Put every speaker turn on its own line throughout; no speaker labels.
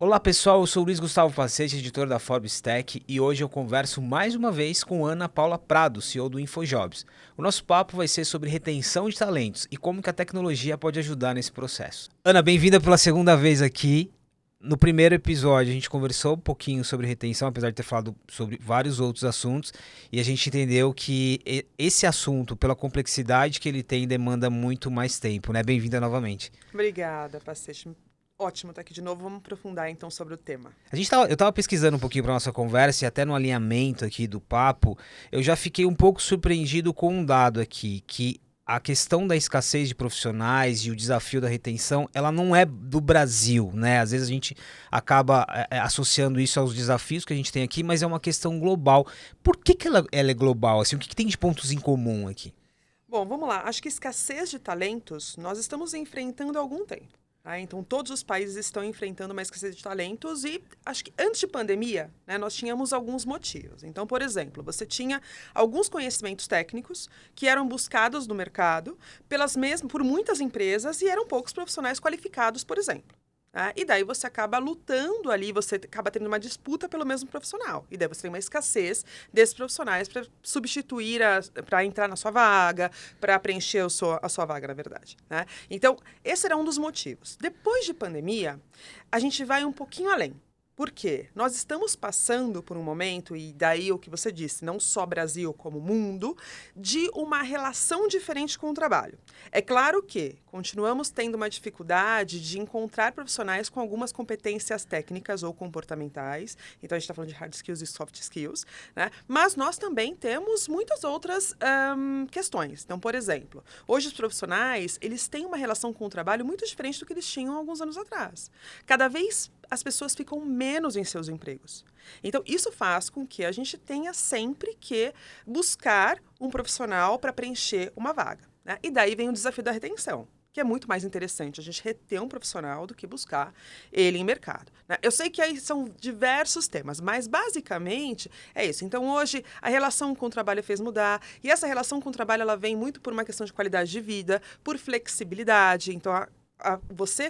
Olá pessoal, eu sou o Luiz Gustavo Pacete, editor da Forbes Tech, e hoje eu converso mais uma vez com Ana Paula Prado, CEO do InfoJobs. O nosso papo vai ser sobre retenção de talentos e como que a tecnologia pode ajudar nesse processo. Ana, bem-vinda pela segunda vez aqui. No primeiro episódio a gente conversou um pouquinho sobre retenção, apesar de ter falado sobre vários outros assuntos, e a gente entendeu que esse assunto, pela complexidade que ele tem, demanda muito mais tempo, né? Bem-vinda novamente.
Obrigada, Pacete. Ótimo estar aqui de novo. Vamos aprofundar então sobre o tema.
Eu estava pesquisando um pouquinho para nossa conversa e até no alinhamento aqui do papo, eu já fiquei um pouco surpreendido com um dado aqui, que a questão da escassez de profissionais e o desafio da retenção, ela não é do Brasil, né? Às vezes a gente acaba associando isso aos desafios que a gente tem aqui, mas é uma questão global. Por que ela é global? Assim, o que tem de pontos em comum aqui?
Bom, vamos lá. Acho que escassez de talentos nós estamos enfrentando há algum tempo. Então, todos os países estão enfrentando uma escassez de talentos e acho que antes de pandemia, né, nós tínhamos alguns motivos. Então, por exemplo, você tinha alguns conhecimentos técnicos que eram buscados no mercado por muitas empresas e eram poucos profissionais qualificados, por exemplo. E daí você acaba lutando ali, você acaba tendo uma disputa pelo mesmo profissional. E daí você tem uma escassez desses profissionais para substituir, para entrar na sua vaga, para preencher a sua vaga, na verdade. Né? Então, esse era um dos motivos. Depois de pandemia, a gente vai um pouquinho além. Por quê? Nós estamos passando por um momento, e daí o que você disse, não só Brasil como mundo, de uma relação diferente com o trabalho. É claro que continuamos tendo uma dificuldade de encontrar profissionais com algumas competências técnicas ou comportamentais, então a gente está falando de hard skills e soft skills, né? Mas nós também temos muitas outras questões. Então, por exemplo, hoje os profissionais, eles têm uma relação com o trabalho muito diferente do que eles tinham alguns anos atrás. Cada vez as pessoas ficam menos em seus empregos. Então, isso faz com que a gente tenha sempre que buscar um profissional para preencher uma vaga. Né? E daí vem o desafio da retenção, que é muito mais interessante a gente reter um profissional do que buscar ele em mercado. Né? Eu sei que aí são diversos temas, mas basicamente é isso. Então, hoje, a relação com o trabalho fez mudar, e essa relação com o trabalho ela vem muito por uma questão de qualidade de vida, por flexibilidade. Então,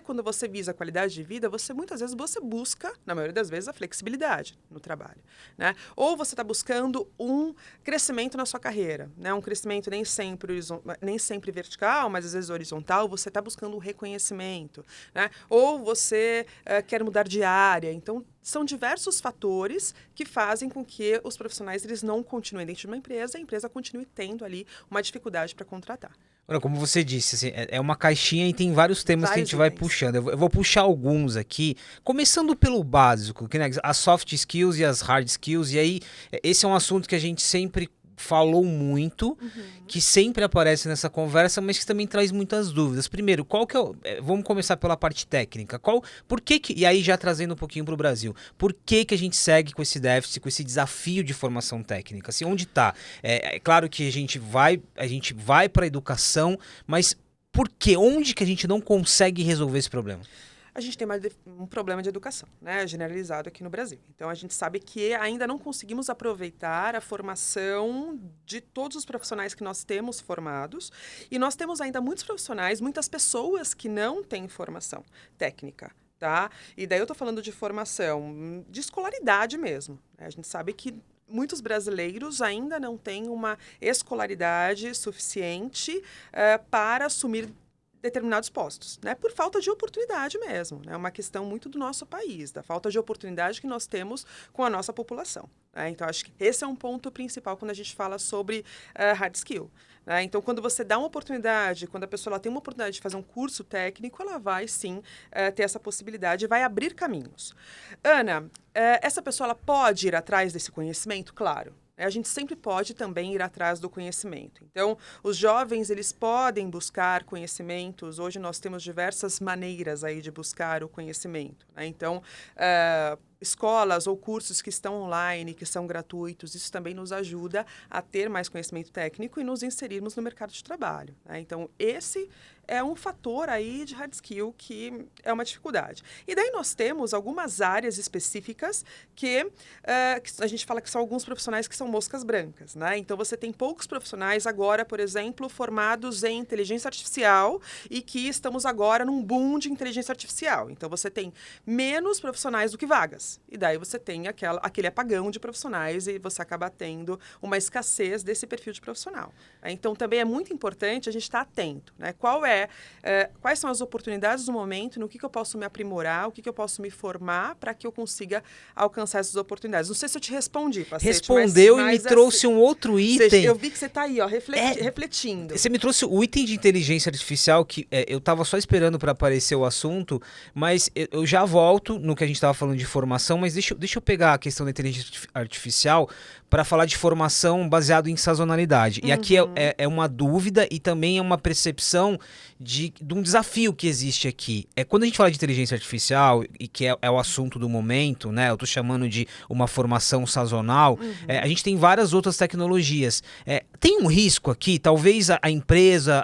quando você visa a qualidade de vida, muitas vezes você busca, na maioria das vezes, a flexibilidade no trabalho. Né? Ou você está buscando um crescimento na sua carreira, né? Um crescimento nem sempre vertical, mas às vezes horizontal, você está buscando um reconhecimento. Né? Ou você quer mudar de área. Então, são diversos fatores que fazem com que os profissionais eles não continuem dentro de uma empresa e a empresa continue tendo ali uma dificuldade para contratar.
Olha, como você disse, assim, é uma caixinha e tem vários temas que a
Vários
gente vai
itens.
puxando. Eu vou puxar alguns aqui, começando pelo básico, que, né, as soft skills e as hard skills. E aí, esse é um assunto que a gente sempre falou muito, que sempre aparece nessa conversa, mas que também traz muitas dúvidas. Primeiro, qual que é o... Vamos começar pela parte técnica. Por que e aí já trazendo um pouquinho para o Brasil, por que a gente segue com esse déficit, com esse desafio de formação técnica? Assim, onde está? É claro que a gente vai para a educação, mas por quê? Onde que a gente não consegue resolver esse problema?
A gente tem um problema de educação, né, generalizado aqui no Brasil. Então, a gente sabe que ainda não conseguimos aproveitar a formação de todos os profissionais que nós temos formados. E nós temos ainda muitos profissionais, muitas pessoas que não têm formação técnica. Tá? E daí eu estou falando de formação, de escolaridade mesmo. Né? A gente sabe que muitos brasileiros ainda não têm uma escolaridade suficiente para assumir determinados postos, né? Por falta de oportunidade mesmo. É uma questão muito do nosso país, da falta de oportunidade que nós temos com a nossa população. Né? Então, acho que esse é um ponto principal quando a gente fala sobre hard skill. Né? Então, quando você dá uma oportunidade, quando a pessoa ela tem uma oportunidade de fazer um curso técnico, ela vai, sim, ter essa possibilidade e vai abrir caminhos. Ana, essa pessoa ela pode ir atrás desse conhecimento? Claro. A gente sempre pode também ir atrás do conhecimento. Então, os jovens, eles podem buscar conhecimentos. Hoje nós temos diversas maneiras aí de buscar o conhecimento. Né? Então, escolas ou cursos que estão online, que são gratuitos, isso também nos ajuda a ter mais conhecimento técnico e nos inserirmos no mercado de trabalho, né? Então, esse é um fator aí de hard skill que é uma dificuldade. E daí nós temos algumas áreas específicas que a gente fala que são alguns profissionais que são moscas brancas, né? Então, você tem poucos profissionais agora, por exemplo, formados em inteligência artificial e que estamos agora num boom de inteligência artificial. Então, você tem menos profissionais do que vagas. E daí você tem aquele apagão de profissionais e você acaba tendo uma escassez desse perfil de profissional. Então, também é muito importante a gente estar atento, né? Quais são as oportunidades do momento, no que eu posso me aprimorar, o que eu posso me formar para que eu consiga alcançar essas oportunidades. Não sei se eu te respondi, Pacete,
respondeu
mas
e me trouxe um outro item.
Eu vi que você está aí, ó, refletindo.
Você me trouxe o item de inteligência artificial que eu estava só esperando para aparecer o assunto, mas eu já volto no que a gente estava falando de formação, mas deixa eu pegar a questão da inteligência artificial para falar de formação baseado em sazonalidade. E aqui é uma dúvida e também é uma percepção de um desafio que existe aqui. Quando a gente fala de inteligência artificial, e que é o assunto do momento, né? Eu estou chamando de uma formação sazonal, a gente tem várias outras tecnologias. Tem um risco aqui, talvez a empresa,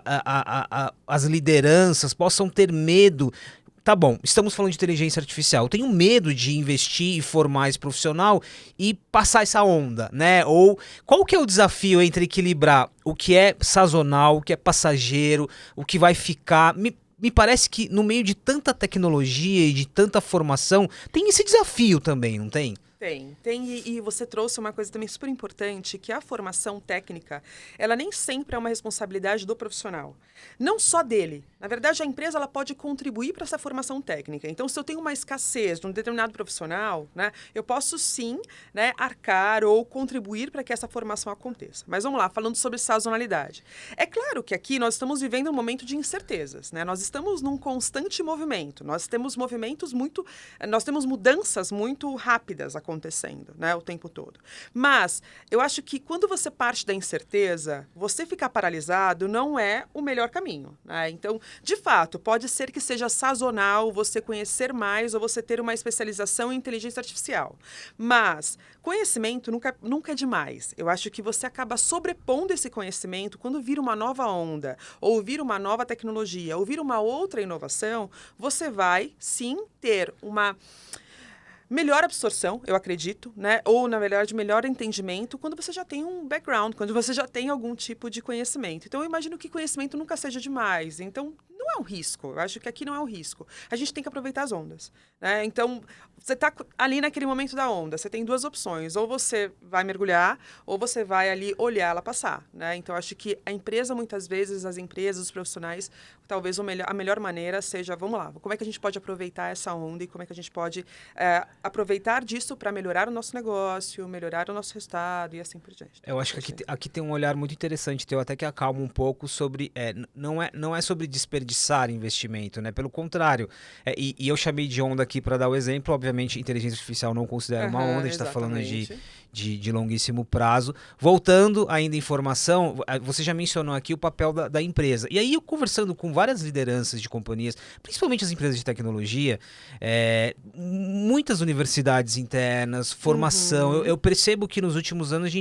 as lideranças possam ter medo. Tá bom, estamos falando de inteligência artificial. Eu tenho medo de investir e formar esse profissional e passar essa onda, né? Ou qual que é o desafio entre equilibrar o que é sazonal, o que é passageiro, o que vai ficar? Me parece que no meio de tanta tecnologia e de tanta formação, tem esse desafio também, não tem?
Tem, e você trouxe uma coisa também super importante, que a formação técnica, ela nem sempre é uma responsabilidade do profissional. Não só dele. Na verdade, a empresa ela pode contribuir para essa formação técnica. Então, se eu tenho uma escassez de um determinado profissional, né, eu posso sim, né, arcar ou contribuir para que essa formação aconteça. Mas vamos lá, falando sobre sazonalidade. É claro que aqui nós estamos vivendo um momento de incertezas, né? Nós estamos num constante movimento. Nós temos mudanças muito rápidas acontecendo, né, o tempo todo. Mas eu acho que quando você parte da incerteza, você ficar paralisado não é o melhor caminho, né? Então, de fato, pode ser que seja sazonal você conhecer mais ou você ter uma especialização em inteligência artificial. Mas conhecimento nunca é demais. Eu acho que você acaba sobrepondo esse conhecimento quando vir uma nova onda, ou vir uma nova tecnologia, ou vir uma outra inovação, você vai sim ter uma melhor absorção, eu acredito, né? Ou, na verdade, melhor entendimento quando você já tem um background, quando você já tem algum tipo de conhecimento. Então, eu imagino que conhecimento nunca seja demais. Então, não é um risco. Eu acho que aqui não é um risco. A gente tem que aproveitar as ondas, né? Então, você está ali naquele momento da onda, você tem duas opções. Ou você vai mergulhar, ou você vai ali olhar ela passar, né? Então, acho que a empresa, muitas vezes, as empresas, os profissionais, talvez a melhor maneira seja, vamos lá, como é que a gente pode aproveitar essa onda e como é que a gente pode aproveitar disso para melhorar o nosso negócio, melhorar o nosso resultado e assim por diante.
Eu acho que aqui tem um olhar muito interessante, teu até que acalma um pouco sobre, não é sobre desperdiçar investimento, né? Pelo contrário, e eu chamei de onda aqui para dar o exemplo, obviamente inteligência artificial não considera uma onda, a gente está falando de longuíssimo prazo. Voltando ainda em formação, você já mencionou aqui o papel da empresa. E aí eu conversando com várias lideranças de companhias, principalmente as empresas de tecnologia, muitas universidades internas, formação, eu percebo que nos últimos anos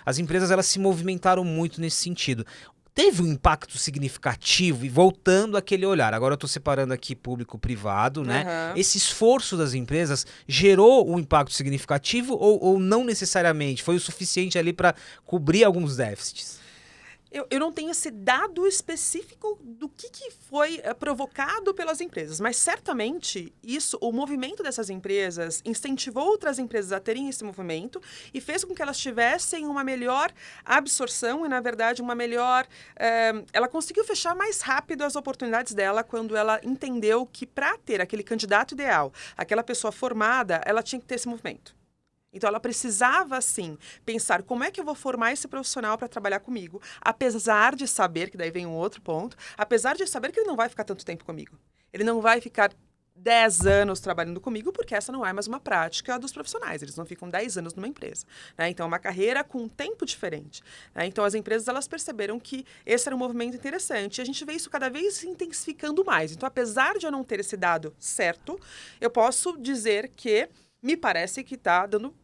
as empresas elas se movimentaram muito nesse sentido. Teve um impacto significativo, e voltando àquele olhar, agora eu estou separando aqui público-privado, né? Esse esforço das empresas gerou um impacto significativo ou não necessariamente? Foi o suficiente ali para cobrir alguns déficits?
Eu não tenho esse dado específico do que foi provocado pelas empresas, mas certamente o movimento dessas empresas incentivou outras empresas a terem esse movimento e fez com que elas tivessem uma melhor absorção e, na verdade, uma melhor... ela conseguiu fechar mais rápido as oportunidades dela quando ela entendeu que para ter aquele candidato ideal, aquela pessoa formada, ela tinha que ter esse movimento. Então, ela precisava, sim, pensar como é que eu vou formar esse profissional para trabalhar comigo, apesar de saber, que daí vem um outro ponto, apesar de saber que ele não vai ficar tanto tempo comigo. Ele não vai ficar 10 anos trabalhando comigo, porque essa não é mais uma prática dos profissionais. Eles não ficam 10 anos numa empresa, né? Então, é uma carreira com um tempo diferente, né? Então, as empresas elas perceberam que esse era um movimento interessante. E a gente vê isso cada vez se intensificando mais. Então, apesar de eu não ter esse dado certo, eu posso dizer que me parece que está dando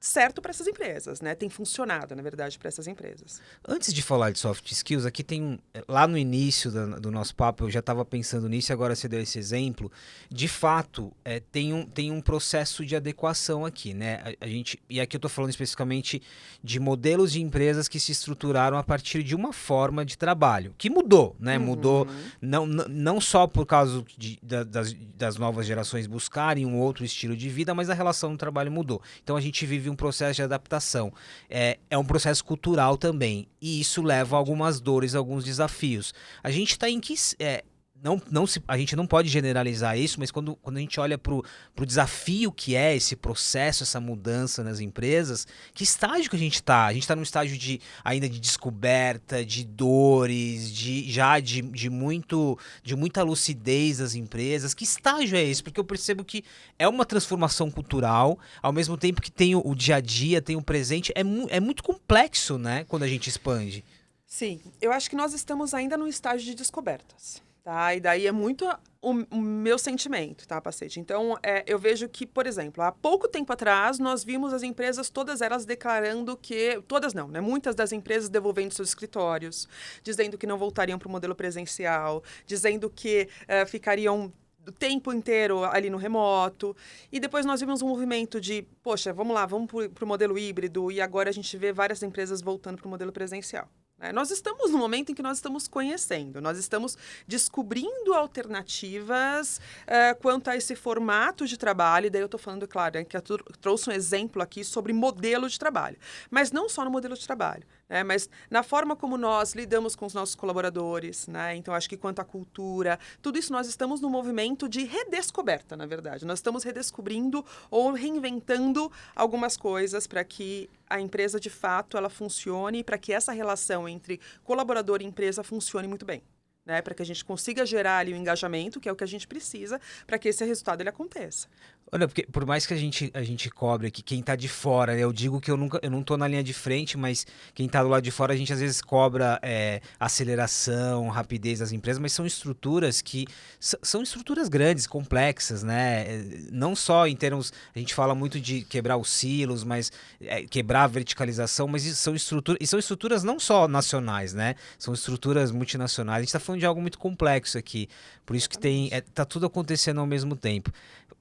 certo para essas empresas, né? Tem funcionado, na verdade, para essas empresas.
Antes de falar de soft skills, aqui tem lá no início do nosso papo, eu já estava pensando nisso e agora você deu esse exemplo. De fato, tem um processo de adequação aqui, né? A gente, e aqui eu estou falando especificamente de modelos de empresas que se estruturaram a partir de uma forma de trabalho, que mudou, né? Mudou não só por causa das novas gerações buscarem um outro estilo de vida, mas a relação do trabalho mudou. Então a gente vive um processo de adaptação. É um processo cultural também. E isso leva a algumas dores, a alguns desafios. A gente está em que... a gente não pode generalizar isso, mas quando a gente olha para o desafio que é esse processo, essa mudança nas empresas, que estágio que a gente está? A gente está num estágio ainda de descoberta, de dores, de muita lucidez das empresas. Que estágio é esse? Porque eu percebo que é uma transformação cultural, ao mesmo tempo que tem o dia a dia, tem o presente. É muito complexo, né, quando a gente expande.
Sim, eu acho que nós estamos ainda no estágio de descobertas. Tá? E daí é muito o meu sentimento, tá, Pacete? Então, eu vejo que, por exemplo, há pouco tempo atrás, nós vimos as empresas, todas elas declarando que... Todas não, né? Muitas das empresas devolvendo seus escritórios, dizendo que não voltariam para o modelo presencial, dizendo que ficariam o tempo inteiro ali no remoto. E depois nós vimos um movimento de, poxa, vamos lá, vamos para o modelo híbrido, e agora a gente vê várias empresas voltando para o modelo presencial. Nós estamos no momento em que nós estamos conhecendo, nós estamos descobrindo alternativas quanto a esse formato de trabalho, e daí eu estou falando, claro, que eu trouxe um exemplo aqui sobre modelo de trabalho, mas não só no modelo de trabalho, né, mas na forma como nós lidamos com os nossos colaboradores, né, então acho que quanto à cultura, tudo isso nós estamos no movimento de redescoberta, na verdade, nós estamos redescobrindo ou reinventando algumas coisas para que a empresa, de fato, ela funcione e para que essa relação entre colaborador e empresa funcione muito bem, né? Para que a gente consiga gerar ali o engajamento, que é o que a gente precisa para que esse resultado ele aconteça.
Olha, porque por mais que a gente cobre aqui, quem tá de fora, eu digo que eu não tô na linha de frente, mas quem tá do lado de fora, a gente às vezes cobra aceleração, rapidez das empresas, mas são estruturas que são estruturas grandes, complexas, né? Não só em termos, a gente fala muito de quebrar os silos, mas quebrar a verticalização, mas são estruturas não só nacionais, né? São estruturas multinacionais. A gente tá falando de algo muito complexo aqui, por isso que tá tudo acontecendo ao mesmo tempo.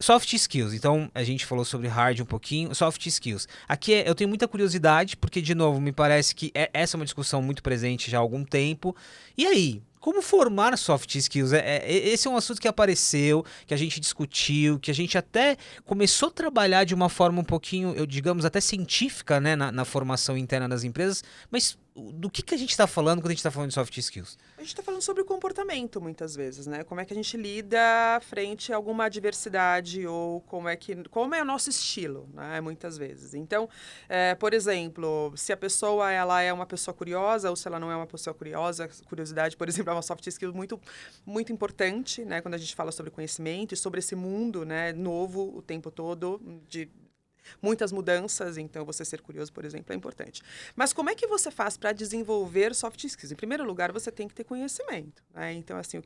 Soft skills, então a gente falou sobre hard um pouquinho, soft skills. Aqui eu tenho muita curiosidade, porque de novo, me parece que essa é uma discussão muito presente já há algum tempo. E aí, como formar soft skills? Esse é um assunto que apareceu, que a gente discutiu, que a gente até começou a trabalhar de uma forma um pouquinho, digamos, até científica, né, na formação interna das empresas, mas do que a gente está falando quando a gente está falando de soft skills?
A gente está falando sobre o comportamento, muitas vezes, né? Como é que a gente lida frente a alguma adversidade ou como é o nosso estilo, né? Muitas vezes. Então, por exemplo, se a pessoa ela é uma pessoa curiosa ou se ela não é uma pessoa curiosa, curiosidade, por exemplo, é uma soft skill muito, muito importante, né? Quando a gente fala sobre conhecimento e sobre esse mundo, né, novo o tempo todo, de muitas mudanças, então você ser curioso, por exemplo, é importante. Mas como é que você faz para desenvolver soft skills? Em primeiro lugar, você tem que ter conhecimento, né? Então, assim,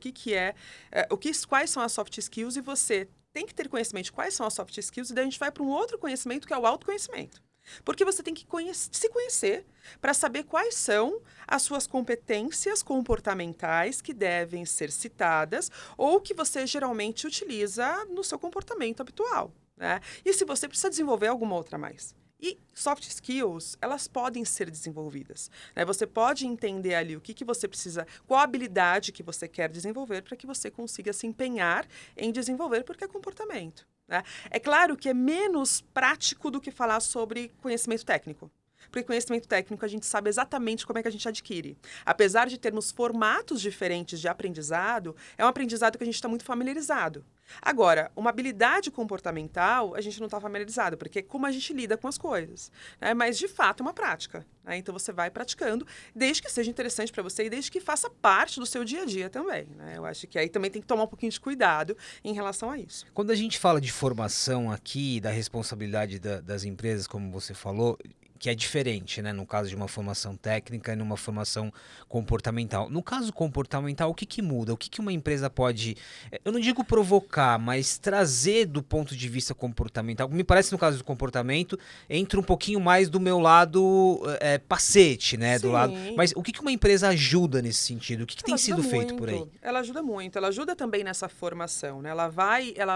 quais são as soft skills e você tem que ter conhecimento de quais são as soft skills e daí a gente vai para um outro conhecimento que é o autoconhecimento. Porque você tem que se conhecer para saber quais são as suas competências comportamentais que devem ser citadas ou que você geralmente utiliza no seu comportamento habitual, né? E se você precisa desenvolver alguma outra a mais. E soft skills, elas podem ser desenvolvidas, né? Você pode entender ali o que você precisa, qual a habilidade que você quer desenvolver para que você consiga se empenhar em desenvolver, porque é comportamento, né? É claro que é menos prático do que falar sobre conhecimento técnico. Porque conhecimento técnico a gente sabe exatamente como é que a gente adquire. Apesar de termos formatos diferentes de aprendizado, é um aprendizado que a gente está muito familiarizado. Agora, uma habilidade comportamental, a gente não está familiarizado, porque é como a gente lida com as coisas, né? Mas, de fato, é uma prática, né? Então, você vai praticando, desde que seja interessante para você e desde que faça parte do seu dia a dia também, né? Eu acho que aí também tem que tomar um pouquinho de cuidado em relação a isso.
Quando a gente fala de formação aqui, da responsabilidade das empresas, como você falou, que é diferente, né? No caso de uma formação técnica e numa formação comportamental. No caso comportamental, o que que muda? O que que uma empresa pode, eu não digo provocar, mas trazer do ponto de vista comportamental? Me parece no caso do comportamento, entra um pouquinho mais do meu lado pacete, né? Do lado.
Sim.
Mas o que que uma empresa ajuda nesse sentido? O que que tem sido feito por aí?
Ela ajuda muito. Ela ajuda também nessa formação, né? Ela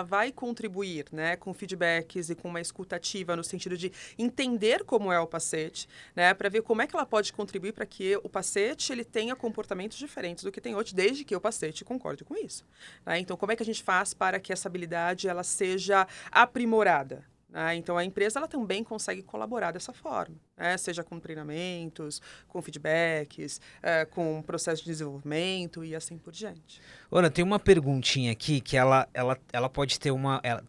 vai contribuir, né, com feedbacks e com uma escuta ativa no sentido de entender como é o pacete, né, para ver como é que ela pode contribuir para que o pacete ele tenha comportamentos diferentes do que tem hoje, desde que o pacete concorde com isso. Né? Então, como é que a gente faz para que essa habilidade ela seja aprimorada? Então, a empresa ela também consegue colaborar dessa forma, né? Seja com treinamentos, com feedbacks, com processo de desenvolvimento e assim por diante.
Ana, tem uma perguntinha aqui que ela pode ter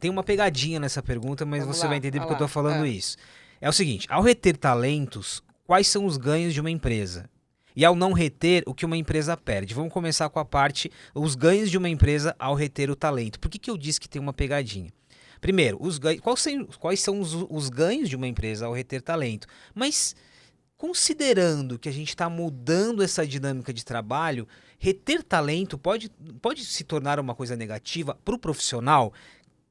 tem uma pegadinha nessa pergunta, mas
Vamos
você
lá,
vai entender
vai
porque eu tô
lá.
falando isso. É o seguinte, ao reter talentos, quais são os ganhos de uma empresa? E ao não reter, o que uma empresa perde? Vamos começar com a parte, os ganhos de uma empresa ao reter o talento. Por que que eu disse que tem uma pegadinha? Primeiro, quais são os ganhos de uma empresa ao reter talento? Mas, considerando que a gente está mudando essa dinâmica de trabalho, reter talento pode se tornar uma coisa negativa para o profissional?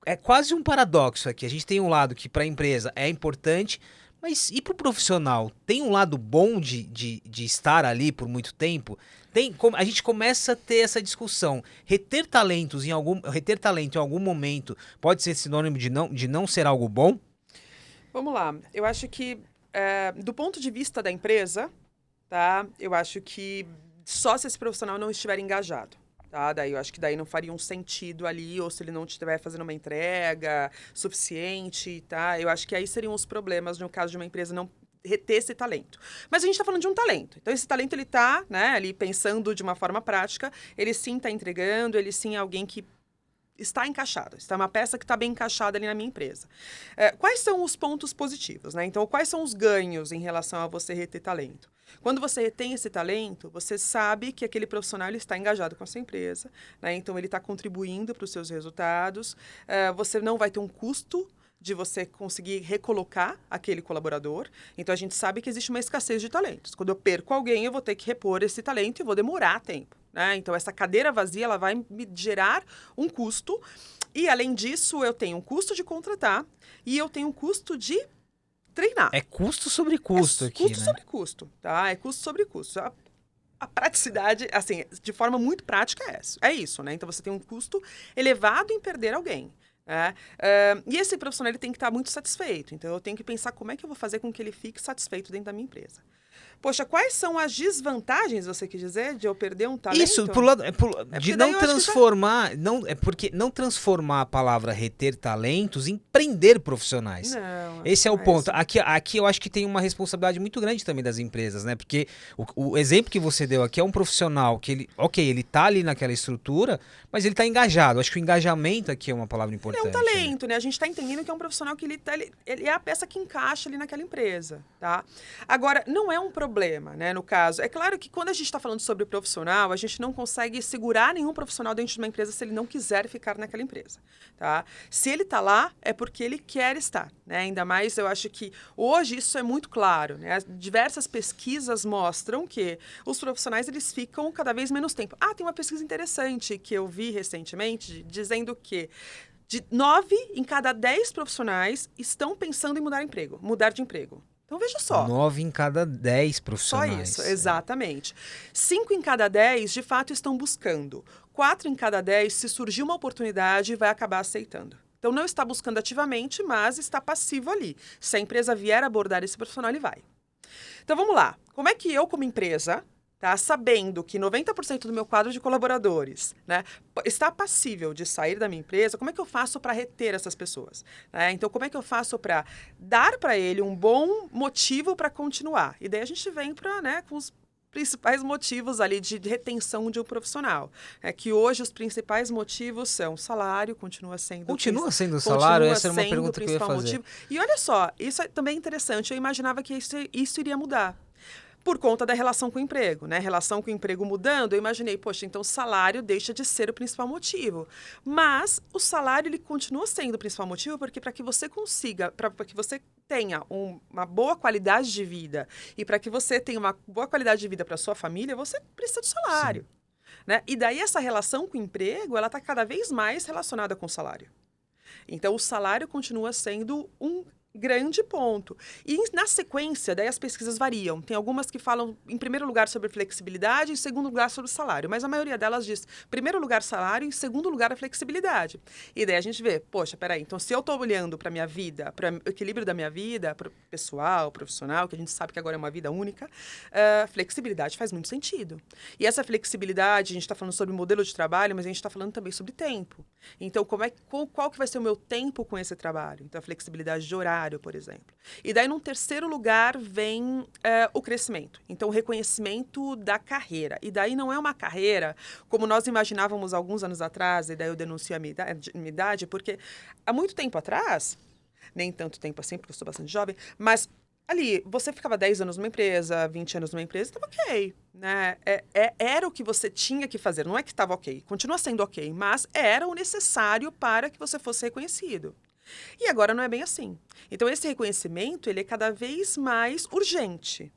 É quase um paradoxo aqui. A gente tem um lado que para a empresa é importante, mas e para o profissional? Tem um lado bom de estar ali por muito tempo? A gente começa a ter essa discussão. Reter talento em algum momento pode ser sinônimo de não ser algo bom?
Vamos lá. Eu acho que, do ponto de vista da empresa, tá? Eu acho que só se esse profissional não estiver engajado. Tá? Daí eu acho que daí não faria um sentido ali, ou se ele não estiver fazendo uma entrega suficiente, tá? Eu acho que aí seriam os problemas no caso de uma empresa não reter esse talento. Mas a gente está falando de um talento. Então, esse talento, ele está, né, ali pensando de uma forma prática, ele sim está entregando, ele sim é alguém que está encaixado, está uma peça que está bem encaixada ali na minha empresa. Quais são os pontos positivos, né? Então, quais são os ganhos em relação a você reter talento? Quando você retém esse talento, você sabe que aquele profissional ele está engajado com a sua empresa, né? Então, ele está contribuindo para os seus resultados, você não vai ter um custo de você conseguir recolocar aquele colaborador. Então, a gente sabe que existe uma escassez de talentos. Quando eu perco alguém, eu vou ter que repor esse talento e vou demorar tempo. Né? Então, essa cadeira vazia ela vai me gerar um custo. E, além disso, eu tenho um custo de contratar e eu tenho um custo de treinar.
É custo sobre custo aqui,
custo
né?
sobre custo, tá? É custo sobre custo. A praticidade, assim, de forma muito prática é isso, né? Então, você tem um custo elevado em perder alguém. E esse profissional ele tem que estar muito satisfeito. Então, eu tenho que pensar como é que eu vou fazer com que ele fique satisfeito dentro da minha empresa. Poxa, quais são as desvantagens, você quer dizer, de eu perder um talento?
Isso, de não transformar, porque não transformar a palavra reter talentos em prender profissionais.
Não,
esse é o ponto. Aqui eu acho que tem uma responsabilidade muito grande também das empresas, né? Porque o exemplo que você deu aqui é um profissional que ele tá ali naquela estrutura, mas ele tá engajado. Acho que o engajamento aqui é uma palavra importante.
É um talento, né? A gente tá entendendo que é um profissional que ele é a peça que encaixa ali naquela empresa, tá? Agora, não é um problema, né, no caso. É claro que quando a gente está falando sobre profissional, a gente não consegue segurar nenhum profissional dentro de uma empresa se ele não quiser ficar naquela empresa, tá? Se ele está lá, é porque ele quer estar, né? Ainda mais, eu acho que hoje isso é muito claro, né? Diversas pesquisas mostram que os profissionais, eles ficam cada vez menos tempo. Tem uma pesquisa interessante que eu vi recentemente, dizendo que de 9 em cada 10 profissionais estão pensando em mudar de emprego. Então, veja só.
9 em cada 10 profissionais.
Só isso, exatamente. 5 em cada 10, de fato, estão buscando. 4 em cada 10, se surgir uma oportunidade, vai acabar aceitando. Então, não está buscando ativamente, mas está passivo ali. Se a empresa vier abordar esse profissional, ele vai. Então, vamos lá. Como é que eu, como empresa, sabendo que 90% do meu quadro de colaboradores, né, está passível de sair da minha empresa, como é que eu faço para reter essas pessoas? Então, como é que eu faço para dar para ele um bom motivo para continuar? E daí a gente vem com os principais motivos ali de retenção de um profissional. Que hoje os principais motivos são salário, continua sendo
o salário? Essa era uma pergunta que eu ia fazer.
Motivo. E olha só, isso é também interessante, eu imaginava que isso iria mudar. por conta da relação com o emprego, né? Relação com o emprego mudando, eu imaginei, poxa, então o salário deixa de ser o principal motivo. Mas o salário, ele continua sendo o principal motivo, porque para que você consiga, para que você tenha uma boa qualidade de vida e para que você tenha uma boa qualidade de vida para sua família, você precisa do salário, né? E daí essa relação com o emprego, ela está cada vez mais relacionada com o salário. Então, o salário continua sendo um grande ponto. E na sequência, daí as pesquisas variam. Tem algumas que falam, em primeiro lugar, sobre flexibilidade e em segundo lugar, sobre salário. Mas a maioria delas diz, primeiro lugar, salário e em segundo lugar, a flexibilidade. E daí a gente vê, poxa, peraí, então se eu estou olhando para a minha vida, para o equilíbrio da minha vida, para o pessoal, profissional, que a gente sabe que agora é uma vida única, flexibilidade faz muito sentido. E essa flexibilidade, a gente está falando sobre modelo de trabalho, mas a gente está falando também sobre tempo. Então, qual que vai ser o meu tempo com esse trabalho? Então, a flexibilidade de horário, por exemplo. E daí, num terceiro lugar, vem o crescimento. Então, o reconhecimento da carreira. E daí não é uma carreira como nós imaginávamos alguns anos atrás, e daí eu denuncio a minha idade, porque há muito tempo atrás, nem tanto tempo assim, porque eu sou bastante jovem, mas ali, você ficava 10 anos numa empresa, 20 anos numa empresa, estava ok, né? Era o que você tinha que fazer, não é que estava ok, continua sendo ok, mas era o necessário para que você fosse reconhecido. E agora não é bem assim. Então, esse reconhecimento, ele é cada vez mais urgente.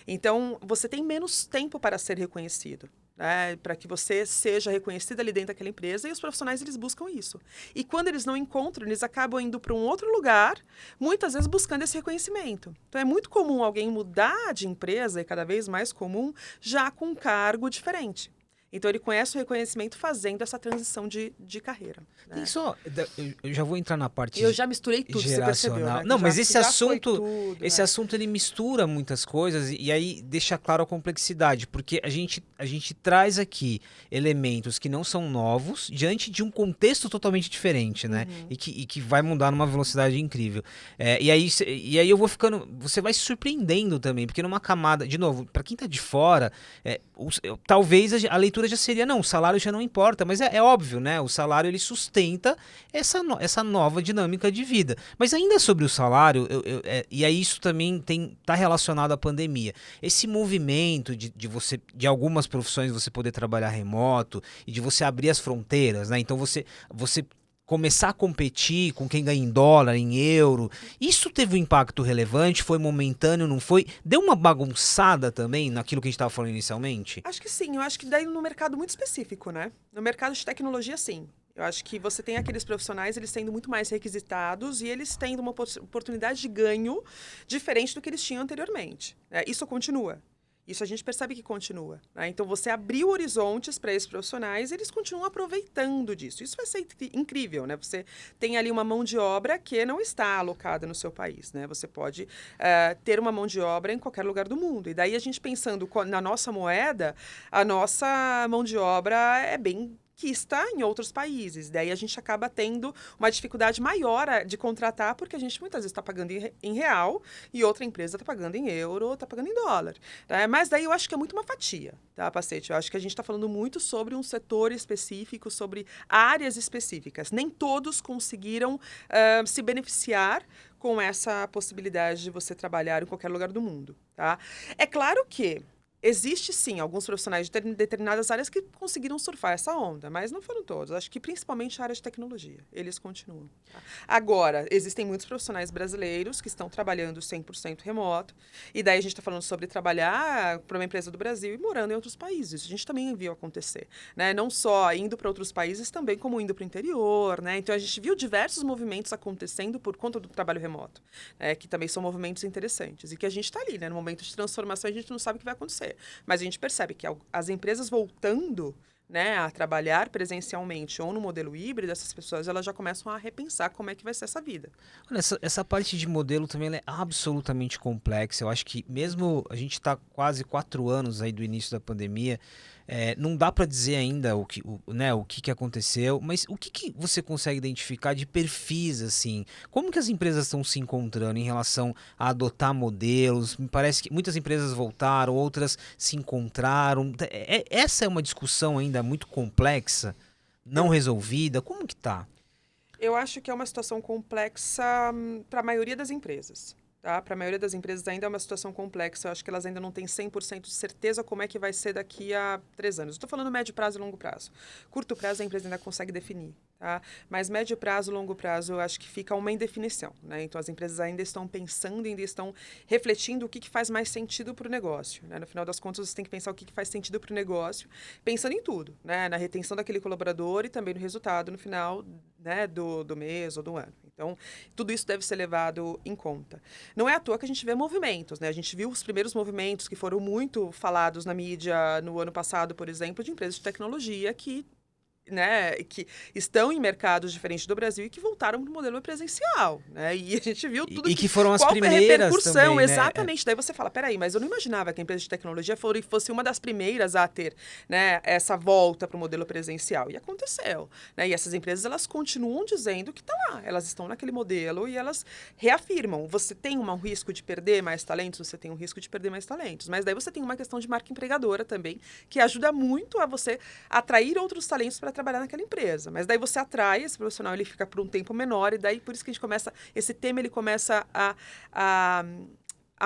Então, você tem menos tempo para ser reconhecido, né? Para que você seja reconhecido ali dentro daquela empresa, e os profissionais, eles buscam isso. E quando eles não encontram, eles acabam indo para um outro lugar, muitas vezes buscando esse reconhecimento. Então, é muito comum alguém mudar de empresa, é cada vez mais comum, já com um cargo diferente. Então, ele conhece o reconhecimento fazendo essa transição de carreira. Né?
Tem só, eu já vou entrar na parte
eu já misturei tudo,
geracional.
você percebeu, né?
Não, mas esse assunto,
tudo,
esse assunto ele mistura muitas coisas e aí deixa claro a complexidade, porque a gente traz aqui elementos que não são novos diante de um contexto totalmente diferente, né? E que vai mudar numa velocidade incrível. E aí eu vou ficando, você vai se surpreendendo também, porque numa camada, de novo, para quem tá de fora, talvez a leitura já seria, não, o salário já não importa, mas é óbvio, né? O salário ele sustenta essa nova dinâmica de vida. Mas ainda sobre o salário, e aí isso também tá relacionado à pandemia. Esse movimento de algumas profissões você poder trabalhar remoto e de você abrir as fronteiras, né? Então você começar a competir com quem ganha em dólar, em euro. Isso teve um impacto relevante? Foi momentâneo, não foi? Deu uma bagunçada também naquilo que a gente estava falando inicialmente?
Acho que sim. Eu acho que daí no mercado muito específico, né? No mercado de tecnologia, sim. Eu acho que você tem aqueles profissionais, eles sendo muito mais requisitados e eles tendo uma oportunidade de ganho diferente do que eles tinham anteriormente. Isso continua. Isso a gente percebe que continua. Né? Então, você abriu horizontes para esses profissionais e eles continuam aproveitando disso. Isso vai ser incrível, né? Você tem ali uma mão de obra que não está alocada no seu país, né? Você pode ter uma mão de obra em qualquer lugar do mundo. E daí, a gente pensando na nossa moeda, a nossa mão de obra é bem que está em outros países. Daí a gente acaba tendo uma dificuldade maior de contratar, porque a gente muitas vezes está pagando em real e outra empresa está pagando em euro ou está pagando em dólar. Mas daí eu acho que é muito uma fatia, tá, Pacete? Eu acho que a gente está falando muito sobre um setor específico, sobre áreas específicas. Nem todos conseguiram se beneficiar com essa possibilidade de você trabalhar em qualquer lugar do mundo, tá? É claro que existe, sim, alguns profissionais de determinadas áreas que conseguiram surfar essa onda, mas não foram todos. Acho que principalmente a área de tecnologia. Eles continuam. Tá? Agora, existem muitos profissionais brasileiros que estão trabalhando 100% remoto. E daí a gente está falando sobre trabalhar para uma empresa do Brasil e morando em outros países. Isso a gente também viu acontecer. Né? Não só indo para outros países, também como indo para o interior. Né? Então, a gente viu diversos movimentos acontecendo por conta do trabalho remoto, que também são movimentos interessantes. E que a gente está ali, né? No momento de transformação, a gente não sabe o que vai acontecer. Mas a gente percebe que as empresas voltando, né, a trabalhar presencialmente ou no modelo híbrido, essas pessoas elas já começam a repensar como é que vai ser essa vida.
Olha, essa parte de modelo também ela é absolutamente complexa. Eu acho que mesmo a gente está quase 4 anos aí do início da pandemia, não dá para dizer ainda o que aconteceu, mas o que você consegue identificar de perfis, assim? Como que as empresas estão se encontrando em relação a adotar modelos? Me parece que muitas empresas voltaram, outras se encontraram. Essa é uma discussão ainda muito complexa, não resolvida. Como que tá?
Eu acho que é uma situação complexa para a maioria das empresas. Tá? Para a maioria das empresas ainda é uma situação complexa. Eu acho que elas ainda não têm 100% de certeza como é que vai ser daqui a 3 anos. Estou falando médio prazo e longo prazo. Curto prazo a empresa ainda consegue definir. Tá? Mas médio prazo, longo prazo, eu acho que fica uma indefinição. Né? Então, as empresas ainda estão pensando, ainda estão refletindo o que faz mais sentido para o negócio. Né? No final das contas, você tem que pensar o que faz sentido para o negócio, pensando em tudo. Né? Na retenção daquele colaborador e também no resultado no final, né, do mês ou do ano. Então, tudo isso deve ser levado em conta. Não é à toa que a gente vê movimentos, né? A gente viu os primeiros movimentos que foram muito falados na mídia no ano passado, por exemplo, de empresas de tecnologia que, né, que estão em mercados diferentes do Brasil e que voltaram para o modelo presencial, né? E a gente viu tudo
E que foram as
qual foi a
primeiras
repercussão,
também, né?
exatamente. Daí você fala, peraí, mas eu não imaginava que a empresa de tecnologia fosse uma das primeiras a ter, né, essa volta para o modelo presencial. E aconteceu, né? E essas empresas, elas continuam dizendo que está lá, elas estão naquele modelo e elas reafirmam. Você tem um risco de perder mais talentos? Você tem um risco de perder mais talentos. Mas daí você tem uma questão de marca empregadora também, que ajuda muito a você atrair outros talentos para trabalhar naquela empresa. Mas daí você atrai esse profissional, ele fica por um tempo menor, e daí por isso que a gente começa, esse tema ele começa a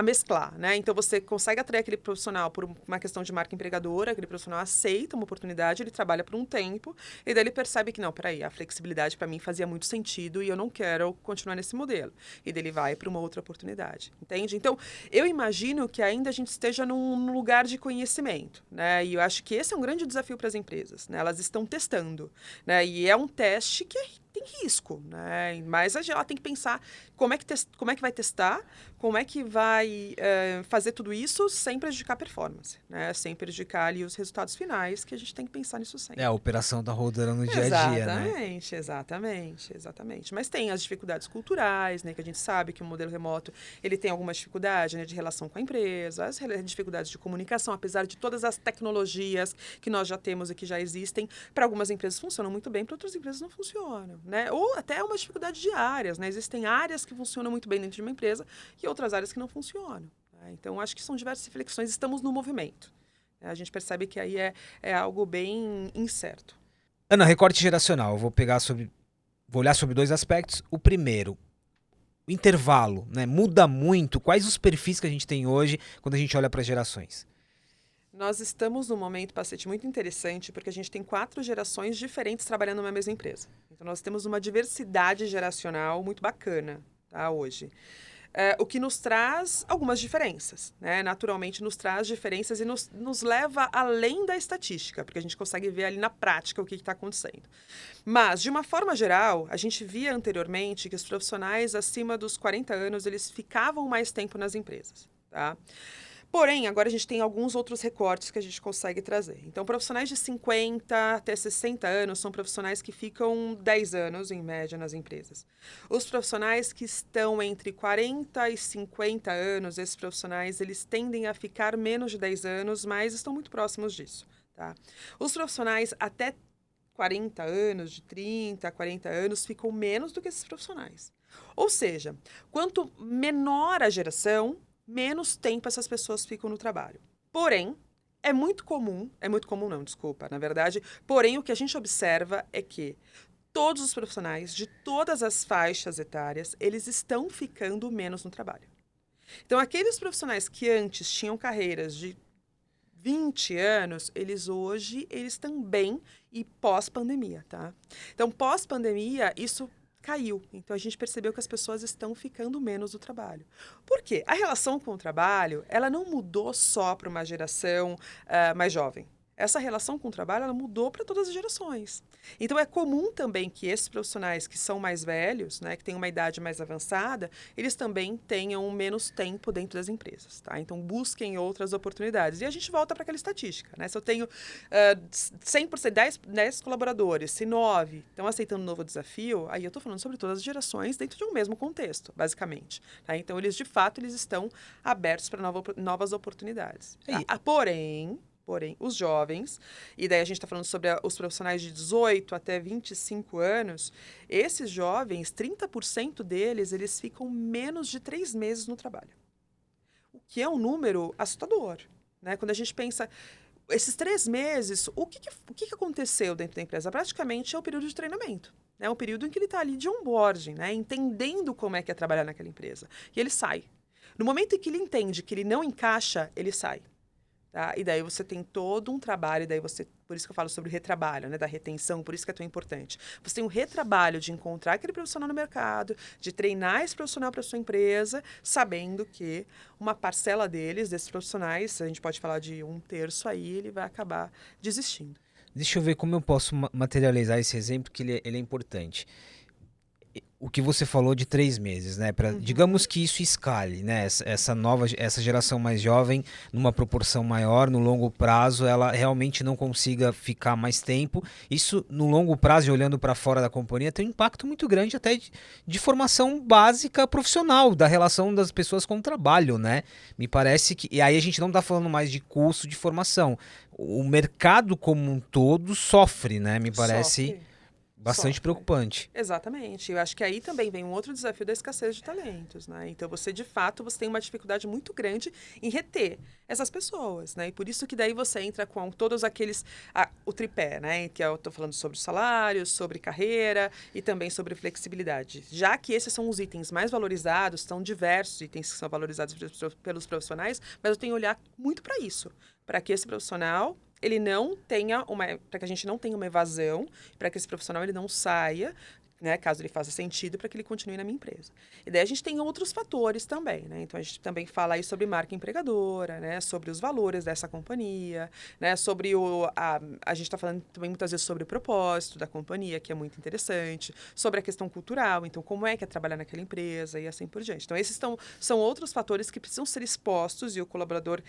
mesclar, né? Então, você consegue atrair aquele profissional por uma questão de marca empregadora, aquele profissional aceita uma oportunidade, ele trabalha por um tempo, e daí ele percebe que, não, peraí, a flexibilidade para mim fazia muito sentido e eu não quero continuar nesse modelo. E daí ele vai para uma outra oportunidade, entende? Então, eu imagino que ainda a gente esteja num lugar de conhecimento, né? E eu acho que esse é um grande desafio para as empresas, né? Elas estão testando, né? E é um teste que tem risco, né? Mas ela tem que pensar como é que vai testar, como é que vai fazer tudo isso sem prejudicar a performance, né? Sem prejudicar ali os resultados finais, que a gente tem que pensar nisso sempre.
A operação tá rodando no dia a dia, né?
Exatamente. Mas tem as dificuldades culturais, né? Que a gente sabe que o modelo remoto, ele tem algumas dificuldades, né, de relação com a empresa, as dificuldades de comunicação, apesar de todas as tecnologias que nós já temos e que já existem, para algumas empresas funcionam muito bem, para outras empresas não funcionam, né? Ou até uma dificuldade de áreas, né? Existem áreas que funcionam muito bem dentro de uma empresa e outras áreas que não funcionam. Né? Então, acho que são diversas reflexões. Estamos no movimento. A gente percebe que aí é algo bem incerto.
Ana, recorte geracional. Eu vou olhar sobre 2 aspectos. O primeiro, o intervalo, né? Muda muito. Quais os perfis que a gente tem hoje quando a gente olha para as gerações?
Nós estamos num momento, Pacete, muito interessante, porque a gente tem 4 gerações diferentes trabalhando na mesma empresa. Então, nós temos uma diversidade geracional muito bacana, tá, hoje. O que nos traz algumas diferenças, né? Naturalmente nos traz diferenças e nos leva além da estatística, porque a gente consegue ver ali na prática o que está acontecendo. Mas, de uma forma geral, a gente via anteriormente que os profissionais acima dos 40 anos, eles ficavam mais tempo nas empresas, tá? Porém, agora a gente tem alguns outros recortes que a gente consegue trazer. Então, profissionais de 50 até 60 anos são profissionais que ficam 10 anos, em média, nas empresas. Os profissionais que estão entre 40 e 50 anos, esses profissionais, eles tendem a ficar menos de 10 anos, mas estão muito próximos disso. Tá? Os profissionais até 40 anos, de 30 a 40 anos, ficam menos do que esses profissionais. Ou seja, quanto menor a geração, menos tempo essas pessoas ficam no trabalho. Porém, na verdade, porém o que a gente observa é que todos os profissionais de todas as faixas etárias, eles estão ficando menos no trabalho. Então, aqueles profissionais que antes tinham carreiras de 20 anos, eles também, e pós-pandemia, tá? Então, pós-pandemia, isso caiu. Então, a gente percebeu que as pessoas estão ficando menos do trabalho. Por quê? A relação com o trabalho, ela não mudou só para uma geração mais jovem. Essa relação com o trabalho, ela mudou para todas as gerações. Então, é comum também que esses profissionais que são mais velhos, né, que têm uma idade mais avançada, eles também tenham menos tempo dentro das empresas, tá? Então, busquem outras oportunidades. E a gente volta para aquela estatística, né? Se eu tenho 100%, 10 colaboradores, se 9 estão aceitando um novo desafio, aí eu estou falando sobre todas as gerações dentro de um mesmo contexto, basicamente. Tá? Então, eles, de fato, eles estão abertos para novas oportunidades. Tá? Porém, os jovens, e daí a gente está falando sobre os profissionais de 18 até 25 anos, esses jovens, 30% deles, eles ficam menos de 3 meses no trabalho. O que é um número assustador, né? Quando a gente pensa, esses 3 meses, o que aconteceu dentro da empresa? Praticamente é o período de treinamento. É um período em que ele está ali de onboarding, né? Entendendo como é que é trabalhar naquela empresa. E ele sai. No momento em que ele entende que ele não encaixa, ele sai. Tá? E daí você tem todo um trabalho, por isso que eu falo sobre o retrabalho, né, da retenção, por isso que é tão importante. Você tem um retrabalho de encontrar aquele profissional no mercado, de treinar esse profissional para sua empresa, sabendo que uma parcela desses profissionais, a gente pode falar de 1/3 aí, ele vai acabar desistindo.
Deixa eu ver como eu posso materializar esse exemplo, que ele é importante. O que você falou de 3 meses, né? Digamos que isso escale, né? Essa geração mais jovem, numa proporção maior, no longo prazo, ela realmente não consiga ficar mais tempo. Isso, no longo prazo, e olhando para fora da companhia, tem um impacto muito grande até de formação básica profissional, da relação das pessoas com o trabalho, né? Me parece que... E aí a gente não está falando mais de custo de formação. O mercado como um todo sofre, né? Me parece... Bastante preocupante.
Exatamente. Eu acho que aí também vem um outro desafio da escassez de talentos, né? Então, você tem uma dificuldade muito grande em reter essas pessoas, né? E por isso que daí você entra com todos aqueles... o tripé, né? Que eu estou falando sobre salários, sobre carreira e também sobre flexibilidade. Já que esses são os itens mais valorizados, são diversos itens que são valorizados pelos profissionais, mas eu tenho que olhar muito para isso. Para que esse profissional... ele não tenha para que a gente não tenha uma evasão, para que esse profissional ele não saia, né, caso ele faça sentido, para que ele continue na minha empresa. E daí a gente tem outros fatores também, né? Então a gente também fala aí sobre marca empregadora, né, sobre os valores dessa companhia, né, sobre a gente está falando também muitas vezes sobre o propósito da companhia, que é muito interessante, sobre a questão cultural, então como é que é trabalhar naquela empresa e assim por diante. Então esses são outros fatores que precisam ser expostos e o colaborador,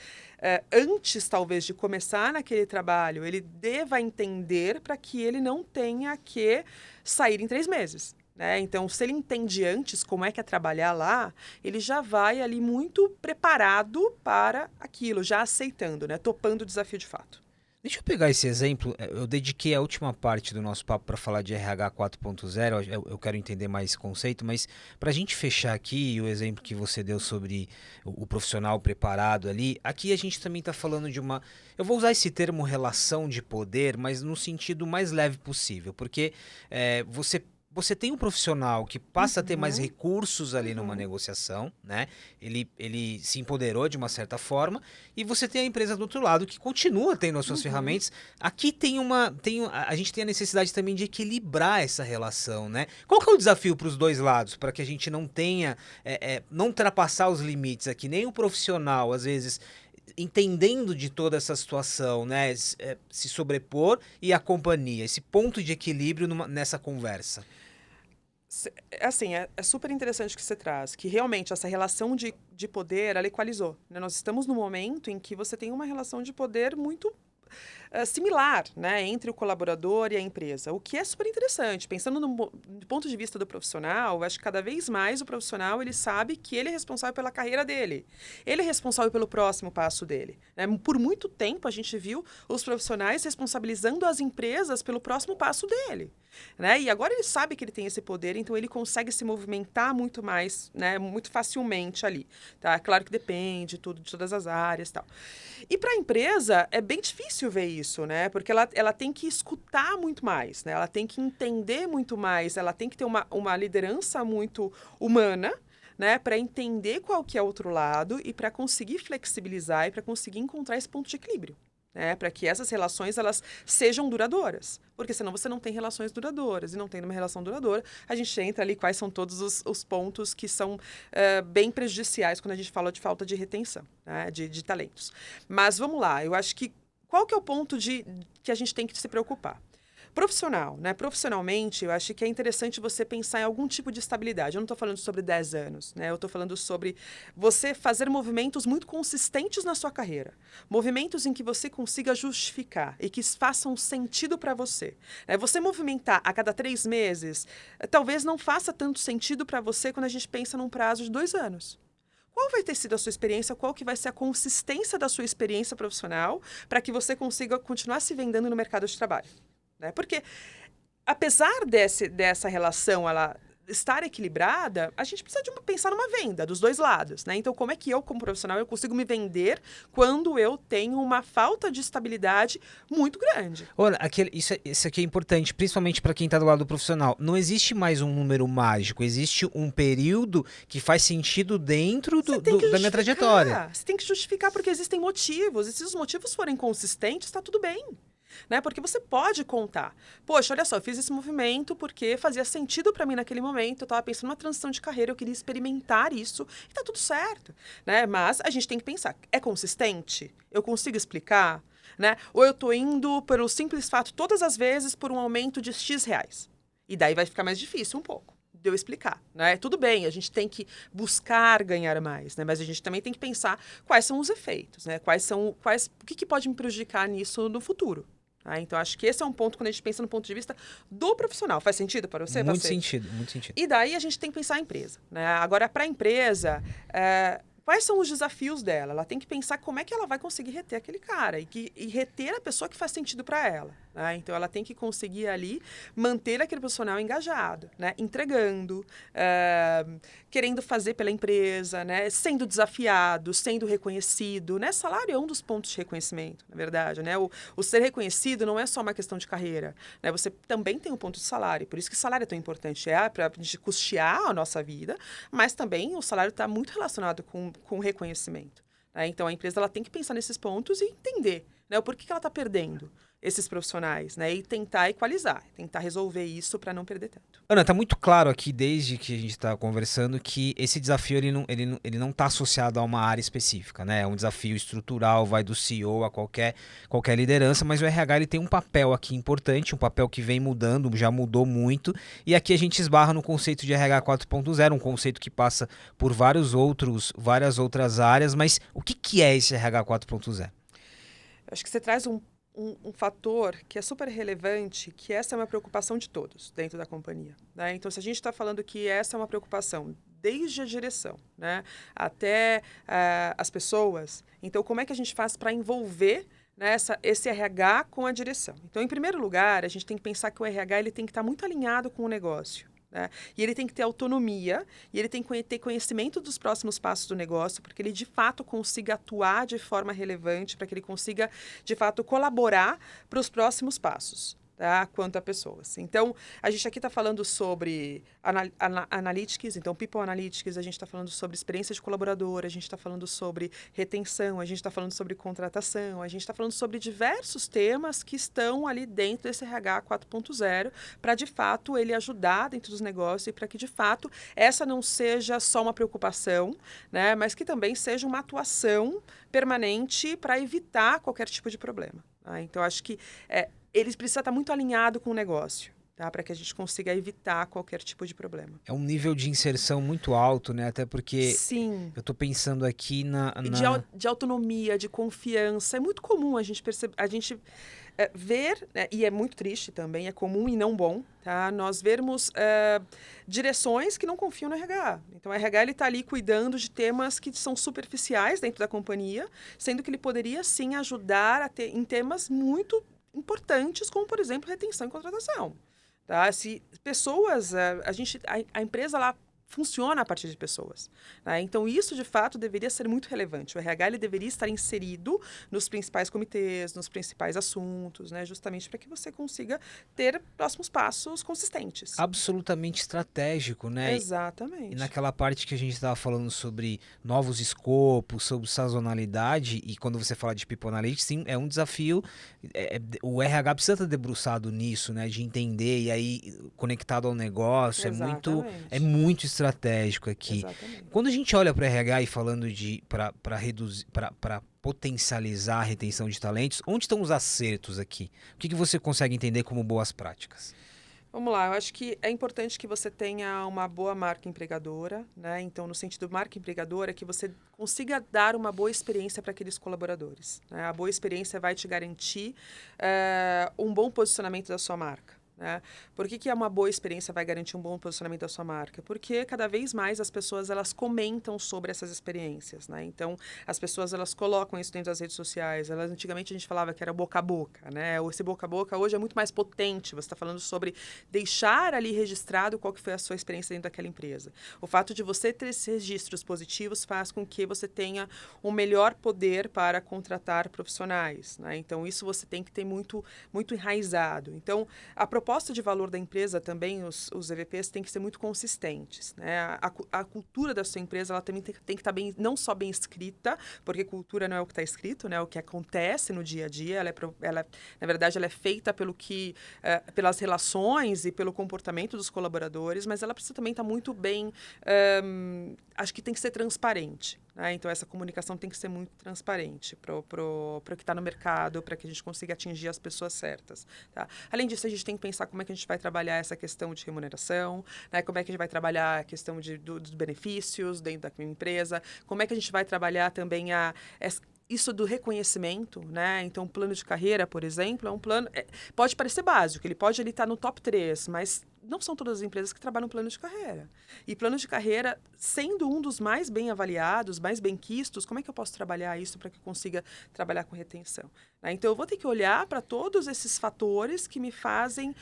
antes talvez de começar naquele trabalho, ele deva entender para que ele não tenha que sair em 3 meses. Né? Então, se ele entende antes como é que é trabalhar lá, ele já vai ali muito preparado para aquilo, já aceitando, né? Topando o desafio de fato.
Deixa eu pegar esse exemplo. Eu dediquei a última parte do nosso papo para falar de RH 4.0. Eu quero entender mais esse conceito, mas para a gente fechar aqui, o exemplo que você deu sobre o profissional preparado ali, aqui a gente também está falando de uma... Eu vou usar esse termo relação de poder, mas no sentido mais leve possível, porque você tem um profissional que passa a ter mais recursos ali numa negociação, né? Ele se empoderou de uma certa forma, e você tem a empresa do outro lado que continua tendo as suas ferramentas. Aqui a gente tem a necessidade também de equilibrar essa relação, né? Qual que é o desafio para os dois lados, para que a gente não tenha, não ultrapassar os limites aqui, nem o profissional, às vezes... entendendo de toda essa situação, né, se sobrepor, e a companhia, esse ponto de equilíbrio nessa conversa?
Assim, é super interessante o que você traz, que realmente essa relação de poder, ela equalizou. Né? Nós estamos num momento em que você tem uma relação de poder muito similar, né, entre o colaborador e a empresa, o que é super interessante. Pensando do ponto de vista do profissional, acho que cada vez mais o profissional ele sabe que ele é responsável pela carreira dele, ele é responsável pelo próximo passo dele. Né? Por muito tempo a gente viu os profissionais responsabilizando as empresas pelo próximo passo dele. Né? E agora ele sabe que ele tem esse poder, então ele consegue se movimentar muito mais, né, muito facilmente ali. Tá? Claro que depende de todas as áreas e tal. E para a empresa é bem difícil ver isso, né? Porque ela tem que escutar muito mais, né? Ela tem que entender muito mais, ela tem que ter uma liderança muito humana, né? Para entender qual que é o outro lado e para conseguir flexibilizar e para conseguir encontrar esse ponto de equilíbrio. Né, para que essas relações elas sejam duradouras, porque senão você não tem relações duradouras, e não tendo uma relação duradoura, a gente entra ali quais são todos os pontos que são bem prejudiciais quando a gente fala de falta de retenção, né, de talentos. Mas vamos lá, eu acho que qual que é o ponto que a gente tem que se preocupar? Profissional, né? Profissionalmente, eu acho que é interessante você pensar em algum tipo de estabilidade. Eu não estou falando sobre 10 anos, né? Eu estou falando sobre você fazer movimentos muito consistentes na sua carreira. Movimentos em que você consiga justificar e que façam sentido para você. Você movimentar a cada 3 meses, talvez não faça tanto sentido para você quando a gente pensa num prazo de 2 anos. Qual vai ter sido a sua experiência? Qual que vai ser a consistência da sua experiência profissional para que você consiga continuar se vendendo no mercado de trabalho? Né? Porque, apesar dessa relação ela estar equilibrada, a gente precisa pensar numa venda dos dois lados, né? Então, como é que eu, como profissional, eu consigo me vender quando eu tenho uma falta de estabilidade muito grande?
Olha, isso aqui é importante, principalmente para quem está do lado do profissional. Não existe mais um número mágico, existe um período que faz sentido dentro da minha trajetória.
Você tem que justificar porque existem motivos, e se os motivos forem consistentes, está tudo bem. Né? Porque você pode contar. Poxa, olha só, eu fiz esse movimento porque fazia sentido para mim naquele momento, eu estava pensando numa transição de carreira, eu queria experimentar isso e tá tudo certo, né? Mas a gente tem que pensar, é consistente? Eu consigo explicar? Né? Ou eu tô indo pelo simples fato, todas as vezes, por um aumento de X reais. E daí vai ficar mais difícil um pouco de eu explicar, né? Tudo bem, a gente tem que buscar ganhar mais, né? Mas a gente também tem que pensar quais são os efeitos, né? O que pode me prejudicar nisso no futuro. Então, acho que esse é um ponto quando a gente pensa no ponto de vista do profissional. Faz sentido para você?
Muito sentido, muito sentido.
E daí a gente tem que pensar a empresa. Né? Agora, para a empresa, quais são os desafios dela? Ela tem que pensar como é que ela vai conseguir reter aquele cara e reter a pessoa que faz sentido para ela. Né? Então, ela tem que conseguir ali manter aquele profissional engajado, né? Entregando, querendo fazer pela empresa, né? Sendo desafiado, sendo reconhecido. Né? Salário é um dos pontos de reconhecimento, na verdade. Né? O ser reconhecido não é só uma questão de carreira. Né? Você também tem um ponto de salário. Por isso que o salário é tão importante. É para a gente custear a nossa vida, mas também o salário está muito relacionado com reconhecimento. Né? Então, a empresa ela tem que pensar nesses pontos e entender, né, o porquê que ela está perdendo esses profissionais, né, e tentar equalizar, tentar resolver isso para não perder tanto.
Ana, tá muito claro aqui, desde que a gente está conversando, que esse desafio ele não está associado a uma área específica, né? É um desafio estrutural, vai do CEO a qualquer liderança, mas o RH ele tem um papel aqui importante, um papel que vem mudando, já mudou muito, e aqui a gente esbarra no conceito de RH 4.0, um conceito que passa por várias outras áreas, mas o que é esse RH 4.0?
Acho que você traz um fator que é super relevante, que essa é uma preocupação de todos dentro da companhia. Né? Então, se a gente está falando que essa é uma preocupação desde a direção, né, até as pessoas, então como é que a gente faz para envolver, né, esse RH com a direção? Então, em primeiro lugar, a gente tem que pensar que o RH ele tem que estar muito alinhado com o negócio. Né? E ele tem que ter autonomia e ele tem que ter conhecimento dos próximos passos do negócio, porque ele de fato consiga atuar de forma relevante, para que ele consiga de fato colaborar para os próximos passos. Tá? Quanto a pessoas. Então, a gente aqui está falando sobre analytics, então People Analytics, a gente está falando sobre experiência de colaborador, a gente está falando sobre retenção, a gente está falando sobre contratação, a gente está falando sobre diversos temas que estão ali dentro desse RH 4.0 para, de fato, ele ajudar dentro dos negócios e para que, de fato, essa não seja só uma preocupação, né, mas que também seja uma atuação permanente para evitar qualquer tipo de problema. Tá? Então, acho que eles precisam estar muito alinhados com o negócio, tá? Para que a gente consiga evitar qualquer tipo de problema.
É um nível de inserção muito alto, né? Até porque
Sim.
Eu estou pensando aqui
de autonomia, de confiança. É muito comum a gente ver, né, e é muito triste também, é comum e não bom, tá? Nós vermos direções que não confiam no RH. Então, o RH está ali cuidando de temas que são superficiais dentro da companhia, sendo que ele poderia, sim, ajudar em temas muito importantes, como, por exemplo, retenção e contratação. Tá? Se pessoas, a empresa lá funciona a partir de pessoas. Né? Então, isso, de fato, deveria ser muito relevante. O RH ele deveria estar inserido nos principais comitês, nos principais assuntos, né? Justamente para que você consiga ter próximos passos consistentes.
Absolutamente estratégico, né?
Exatamente.
E naquela parte que a gente estava falando sobre novos escopos, sobre sazonalidade, e quando você fala de People Analytics, sim, é um desafio. O RH precisa estar debruçado nisso, né? De entender, e aí conectado ao negócio, é muito estratégico aqui.
Exatamente.
Quando a gente olha para o RH e falando de para reduzir, para potencializar a retenção de talentos, onde estão os acertos aqui? O que você consegue entender como boas práticas?
Vamos lá, eu acho que é importante que você tenha uma boa marca empregadora, né? Então, no sentido marca empregadora, que você consiga dar uma boa experiência para aqueles colaboradores. Né? A boa experiência vai te garantir um bom posicionamento da sua marca. Né? Por que uma boa experiência vai garantir um bom posicionamento da sua marca? Porque cada vez mais as pessoas elas comentam sobre essas experiências, né? Então as pessoas elas colocam isso dentro das redes sociais. Antigamente a gente falava que era boca a boca, né? Esse boca a boca hoje é muito mais potente. Você está falando sobre deixar ali registrado qual que foi a sua experiência dentro daquela empresa. O fato de você ter esses registros positivos faz com que você tenha um melhor poder para contratar profissionais, né? Então isso você tem que ter muito enraizado. Então a proposta de valor da empresa também, os EVPs têm que ser muito consistentes, né? A cultura da sua empresa ela também tem que estar bem, não só bem escrita, porque cultura não é o que está escrito, né? O que acontece no dia a dia, na verdade, ela é feita pelas relações e pelo comportamento dos colaboradores, mas ela precisa também estar muito bem, acho que tem que ser transparente. Então, essa comunicação tem que ser muito transparente para o que está no mercado, para que a gente consiga atingir as pessoas certas. Tá? Além disso, a gente tem que pensar como é que a gente vai trabalhar essa questão de remuneração, né? Como é que a gente vai trabalhar a questão dos benefícios dentro da empresa, como é que a gente vai trabalhar também isso do reconhecimento, né? Então, o plano de carreira, por exemplo, é um plano... pode parecer básico, ele pode estar no top 3, mas não são todas as empresas que trabalham plano de carreira. E plano de carreira, sendo um dos mais bem avaliados, mais bem quistos, como é que eu posso trabalhar isso para que eu consiga trabalhar com retenção? Né? Então, eu vou ter que olhar para todos esses fatores que me fazem,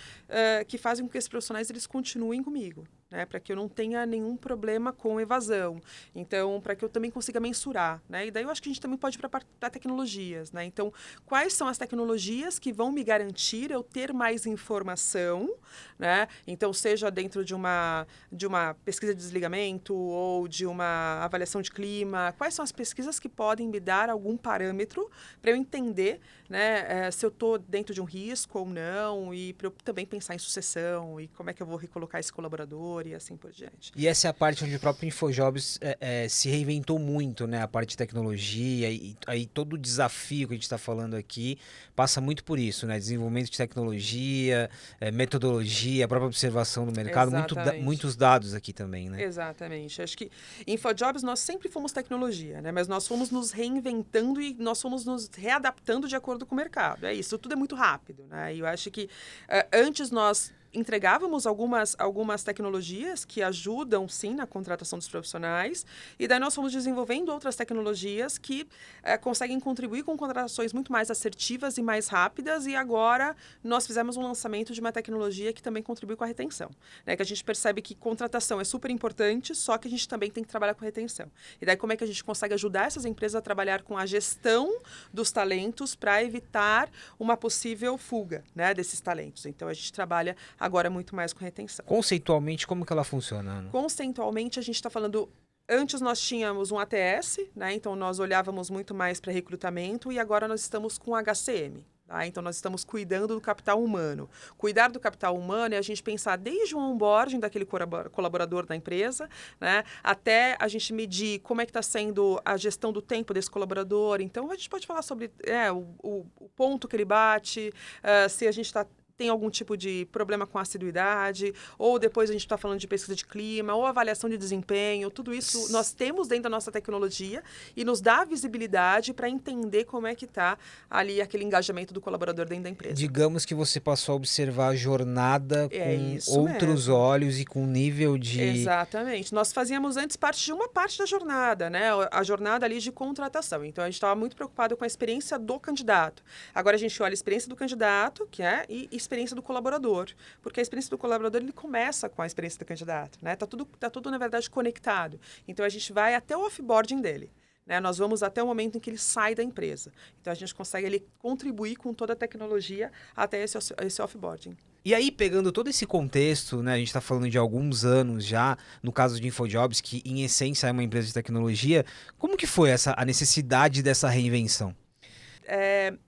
com que esses profissionais eles continuem comigo. Né, para que eu não tenha nenhum problema com evasão. Então, para que eu também consiga mensurar. Né? E daí eu acho que a gente também pode ir para tecnologias. Né? Então, quais são as tecnologias que vão me garantir eu ter mais informação, né? Então, seja dentro de uma pesquisa de desligamento ou de uma avaliação de clima, quais são as pesquisas que podem me dar algum parâmetro para eu entender, né, se eu estou dentro de um risco ou não, e para eu também pensar em sucessão e como é que eu vou recolocar esse colaborador e assim por diante.
E essa é a parte onde o próprio InfoJobs se reinventou muito, né? A parte de tecnologia e aí todo o desafio que a gente está falando aqui passa muito por isso, né? Desenvolvimento de tecnologia, metodologia, a própria observação do mercado, muitos dados aqui também, né?
Exatamente. Acho que InfoJobs nós sempre fomos tecnologia, né? Mas nós fomos nos reinventando e nós fomos nos readaptando de acordo com o mercado. É isso, tudo é muito rápido, né? E eu acho que antes nós entregávamos algumas tecnologias que ajudam, sim, na contratação dos profissionais, e daí nós fomos desenvolvendo outras tecnologias que conseguem contribuir com contratações muito mais assertivas e mais rápidas, e agora nós fizemos um lançamento de uma tecnologia que também contribui com a retenção, né? Que a gente percebe que contratação é super importante, só que a gente também tem que trabalhar com retenção. E daí como é que a gente consegue ajudar essas empresas a trabalhar com a gestão dos talentos para evitar uma possível fuga, né, desses talentos. Então, a gente trabalha agora muito mais com retenção.
Conceitualmente, como que ela funciona, Ana?
Conceitualmente, a gente está falando... Antes nós tínhamos um ATS, né? Então nós olhávamos muito mais para recrutamento, e agora nós estamos com HCM. Tá? Então nós estamos cuidando do capital humano. Cuidar do capital humano é a gente pensar desde o onboarding daquele colaborador da empresa, né? Até a gente medir como é que está sendo a gestão do tempo desse colaborador. Então a gente pode falar sobre o ponto que ele bate, se a gente tem algum tipo de problema com assiduidade, ou depois a gente está falando de pesquisa de clima, ou avaliação de desempenho, tudo isso nós temos dentro da nossa tecnologia e nos dá visibilidade para entender como é que está ali aquele engajamento do colaborador dentro da empresa.
Digamos que você passou a observar a jornada com outros olhos e com nível de...
Exatamente. Nós fazíamos antes parte de uma parte da jornada, né? A jornada ali de contratação. Então, a gente estava muito preocupado com a experiência do candidato. Agora, a gente olha a experiência do candidato, e experiência do colaborador, porque a experiência do colaborador ele começa com a experiência do candidato, né? Tá tudo na verdade conectado. Então a gente vai até o offboarding dele, né? Nós vamos até o momento em que ele sai da empresa. Então a gente consegue ele contribuir com toda a tecnologia até esse offboarding.
E aí, pegando todo esse contexto, né, a gente está falando de alguns anos já, no caso de InfoJobs, que em essência é uma empresa de tecnologia, como que foi a necessidade dessa reinvenção?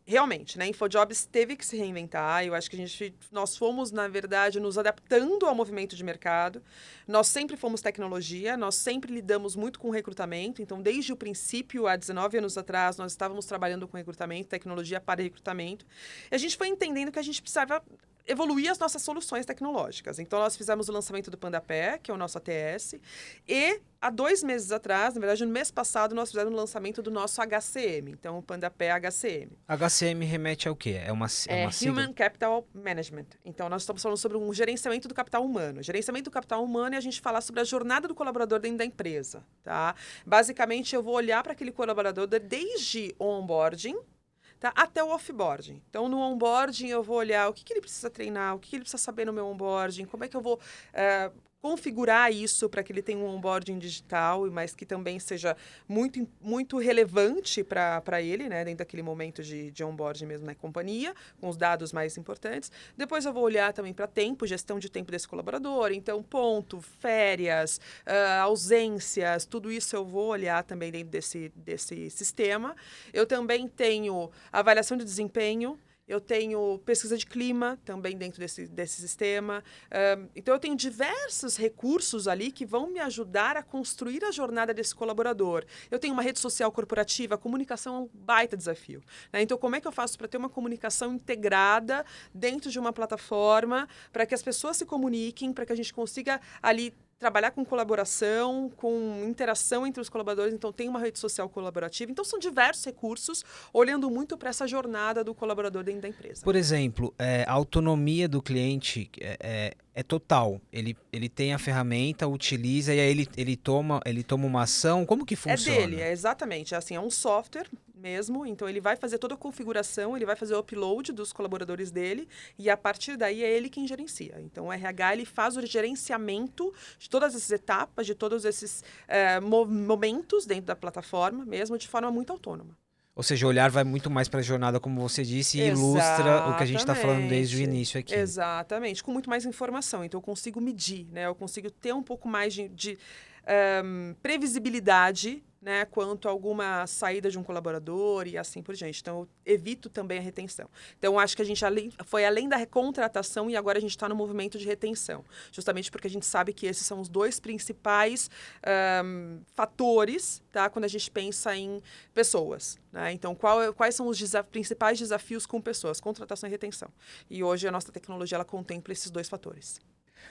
Realmente, né? InfoJobs teve que se reinventar. Eu acho que nós fomos, na verdade, nos adaptando ao movimento de mercado. Nós sempre fomos tecnologia, nós sempre lidamos muito com recrutamento. Então, desde o princípio, há 19 anos atrás, nós estávamos trabalhando com recrutamento, tecnologia para recrutamento. E a gente foi entendendo que a gente precisava evoluir as nossas soluções tecnológicas. Então, nós fizemos o lançamento do PandaPé, que é o nosso ATS, e há 2 meses atrás, na verdade, no mês passado, nós fizemos o lançamento do nosso HCM, então o PandaPé HCM.
HCM remete ao quê? É uma sigla?
Human Capital Management. Então, nós estamos falando sobre um gerenciamento do capital humano. Gerenciamento do capital humano é a gente falar sobre a jornada do colaborador dentro da empresa, tá? Basicamente, eu vou olhar para aquele colaborador desde o onboarding, tá? Até o offboarding. Então, no onboarding, eu vou olhar o que ele precisa treinar, o que ele precisa saber no meu onboarding, como é que eu vou configurar isso para que ele tenha um onboarding digital, mas que também seja muito, muito relevante para ele, né? Dentro daquele momento de onboarding mesmo na companhia, com os dados mais importantes. Depois eu vou olhar também para tempo, gestão de tempo desse colaborador. Então, ponto, férias, ausências, tudo isso eu vou olhar também dentro desse sistema. Eu também tenho avaliação de desempenho. Eu tenho pesquisa de clima também dentro desse sistema. Então, eu tenho diversos recursos ali que vão me ajudar a construir a jornada desse colaborador. Eu tenho uma rede social corporativa, a comunicação é um baita desafio, né? Então, como é que eu faço para ter uma comunicação integrada dentro de uma plataforma, para que as pessoas se comuniquem, para que a gente consiga ali trabalhar com colaboração, com interação entre os colaboradores, então tem uma rede social colaborativa. Então, são diversos recursos, olhando muito para essa jornada do colaborador dentro da empresa.
Por exemplo, a autonomia do cliente é total. Ele tem a ferramenta, utiliza e aí ele toma uma ação. Como que funciona?
É dele, exatamente. Assim, é um software mesmo, então ele vai fazer toda a configuração, ele vai fazer o upload dos colaboradores dele e a partir daí é ele quem gerencia. Então o RH ele faz o gerenciamento de todas essas etapas, de todos esses momentos dentro da plataforma, mesmo de forma muito autônoma.
Ou seja, o olhar vai muito mais para a jornada, como você disse, e ilustra o que a gente está falando desde o início aqui.
Exatamente, com muito mais informação. Então eu consigo medir, né? Eu consigo ter um pouco mais de previsibilidade, né, quanto a alguma saída de um colaborador e assim por diante. Então, eu evito também a retenção. Então, acho que a gente foi além da contratação e agora a gente está no movimento de retenção. Justamente porque a gente sabe que esses são os 2 principais fatores, tá, quando a gente pensa em pessoas, né? Então, quais são os principais desafios com pessoas? Contratação e retenção. E hoje a nossa tecnologia ela contempla esses 2 fatores.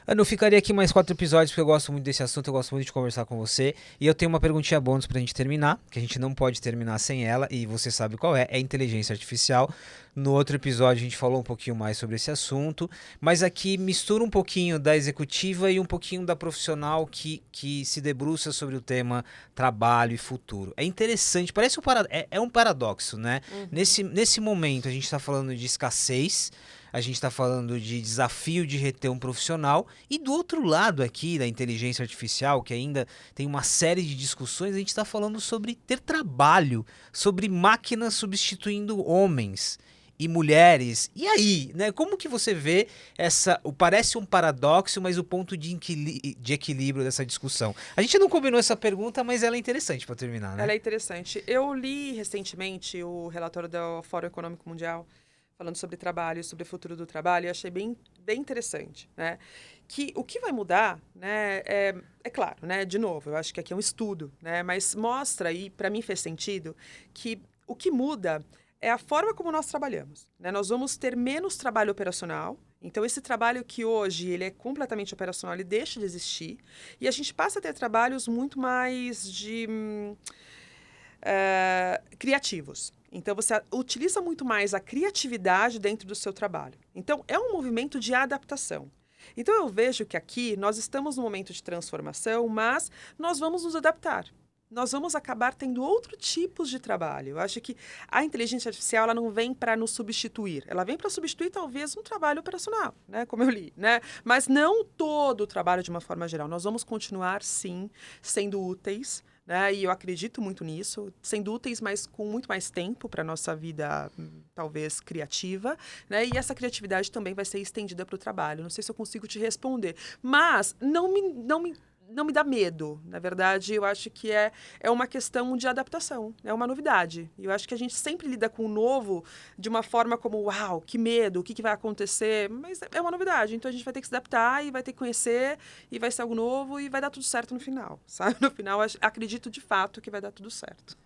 Ana, eu ficaria aqui mais 4 episódios porque eu gosto muito desse assunto, eu gosto muito de conversar com você. E eu tenho uma perguntinha bônus pra gente terminar, que a gente não pode terminar sem ela, e você sabe qual é inteligência artificial. No outro episódio a gente falou um pouquinho mais sobre esse assunto, mas aqui mistura um pouquinho da executiva e um pouquinho da profissional que se debruça sobre o tema trabalho e futuro. É interessante, parece um paradoxo, né? Uhum. Nesse momento a gente está falando de escassez, a gente está falando de desafio de reter um profissional e do outro lado aqui da inteligência artificial, que ainda tem uma série de discussões, a gente está falando sobre ter trabalho, sobre máquinas substituindo homens e mulheres. E aí, né? Como que você vê parece um paradoxo, mas o ponto de equilíbrio dessa discussão? A gente não combinou essa pergunta, mas ela é interessante para terminar, né?
Ela é interessante. Eu li recentemente o relatório do Fórum Econômico Mundial, falando sobre trabalho, sobre o futuro do trabalho, e achei bem interessante, né? Que o que vai mudar, né, é claro, né, de novo, eu acho que aqui é um estudo, né, mas mostra, e para mim fez sentido, que o que muda é a forma como nós trabalhamos, né? Nós vamos ter menos trabalho operacional, então esse trabalho que hoje ele é completamente operacional, ele deixa de existir, e a gente passa a ter trabalhos muito mais criativos. Então, você utiliza muito mais a criatividade dentro do seu trabalho. Então, é um movimento de adaptação. Então, eu vejo que aqui nós estamos num momento de transformação, mas nós vamos nos adaptar. Nós vamos acabar tendo outros tipos de trabalho. Eu acho que a inteligência artificial ela não vem para nos substituir. Ela vem para substituir, talvez, um trabalho operacional, né? Como eu li, né? Mas não todo o trabalho de uma forma geral. Nós vamos continuar, sim, sendo úteis, né? E eu acredito muito nisso, sendo úteis, mas com muito mais tempo para a nossa vida, talvez, criativa, né? E essa criatividade também vai ser estendida para o trabalho. Não sei se eu consigo te responder, mas não me dá medo. Na verdade, eu acho que é uma questão de adaptação, é uma novidade. E eu acho que a gente sempre lida com o novo de uma forma como, uau, que medo, o que vai acontecer? Mas é uma novidade, então a gente vai ter que se adaptar e vai ter que conhecer, e vai ser algo novo e vai dar tudo certo no final, sabe? No final, acredito de fato que vai dar tudo certo.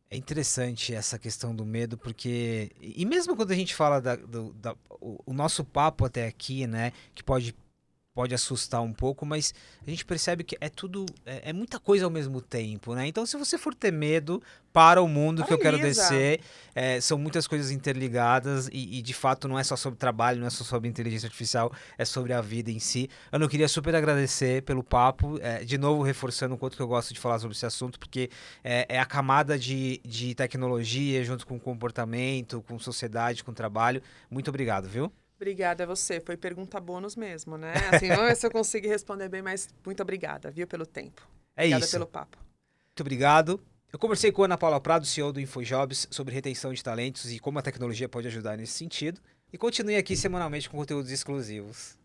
É interessante essa questão do medo, porque. E mesmo quando a gente fala o nosso papo até aqui, né? Que pode assustar um pouco, mas a gente percebe que é tudo, é muita coisa ao mesmo tempo, né? Então, se você for ter medo, para o mundo que eu quero
Paralisa.
descer, são muitas coisas interligadas e, de fato não é só sobre trabalho, não é só sobre inteligência artificial, é sobre a vida em si. Eu não queria super agradecer pelo papo, de novo reforçando o quanto que eu gosto de falar sobre esse assunto, porque é a camada de tecnologia junto com comportamento, com sociedade, com trabalho. Muito obrigado, viu?
Obrigada a você. Foi pergunta bônus mesmo, né? Assim, vamos ver se eu consigo responder bem, mas muito obrigada, viu, pelo tempo.
É
Obrigada
isso.
pelo papo.
Muito obrigado. Eu conversei com a Ana Paula Prado, CEO do InfoJobs, sobre retenção de talentos e como a tecnologia pode ajudar nesse sentido. E continue aqui semanalmente com conteúdos exclusivos.